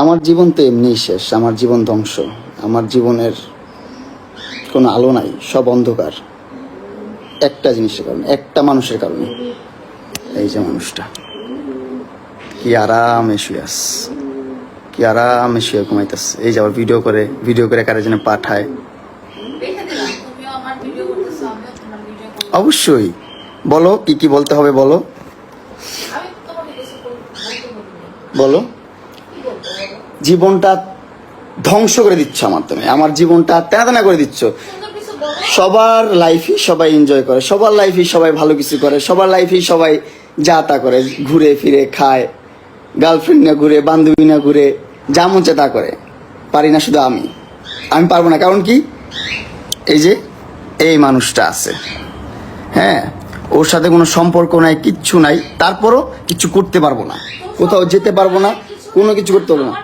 আমার জীবন তো এমনিই শেষ, আমার জীবন ধ্বংস, আমার জীবনের কোনো আলো নাই, সব অন্ধকার। একটা জিনিসের কারণে, একটা মানুষের কারণে। এই যে মানুষটা কি আরামে শুয়ে আস, কি আরামে শুয়ে ঘুমাইতেছে। এই যে আবার ভিডিও করে কারে যেন পাঠায়। অবশ্যই বলো, কি কি বলতে হবে বলো, বলো। জীবনটা ধ্বংস করে দিচ্ছ আমার, তুমি আমার জীবনটা তেনা করে দিচ্ছ। সবার লাইফই সবাই এনজয় করে, সবার লাইফই সবাই ভালো কিছু করে, সবার লাইফই সবাই যা তা করে, ঘুরে ফিরে খায়, গার্লফ্রেন্ড না ঘুরে, বান্ধবী না ঘুরে, যা মন চায় তা করে। পারি না শুধু আমি পারবো না। কারণ কি, এই যে এই মানুষটা আছে, হ্যাঁ, ওর সাথে কোনো সম্পর্ক নাই, কিচ্ছু নাই, তারপরও কিছু করতে পারবো না, কোথাও যেতে পারবো না, কোনো কিছু করতে পারবো না।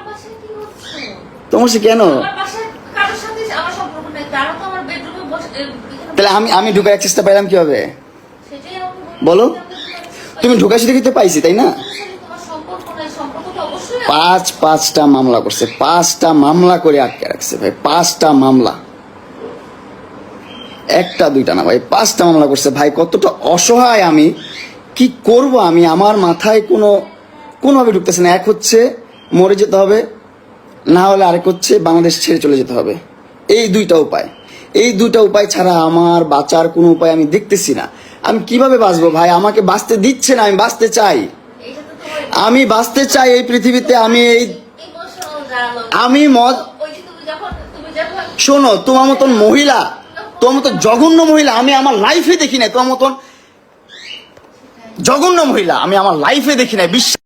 তোমার সে কেন? তাহলে আমি ঢুকার চেষ্টা পাইলাম কিভাবে বলো? তুমি ঢুকার সাথে কিন্তু পাইছি, তাই না? পাঁচটা মামলা করছে, 5টা মামলা করে আটকে রাখছে ভাই, 5টা মামলা, একটা দুইটা না ভাই, 5টা মামলা করছে ভাই। কতটা অসহায় আমি, কি করব আমি, আমার মাথায় কোনোভাবে ঢুকতেছে না। এক হচ্ছে মরে যেতে হবে, না হলে আরেক হচ্ছে বাংলাদেশ ছেড়ে চলে যেতে হবে। এই দুইটা উপায় ছাড়া আমার বাঁচার কোনো উপায় আমি দেখতেছি না। আমি কিভাবে বাঁচবো ভাই? আমাকে বাঁচতে দিচ্ছে না। আমি বাঁচতে চাই এই পৃথিবীতে। আমি শোনো, তোমার মতন মহিলা, তোমার মতো জঘন্য মহিলা আমি আমার লাইফে দেখি নাই। তোমার মতন জঘন্য মহিলা আমি আমার লাইফে দেখি নাই। বিশ্বাস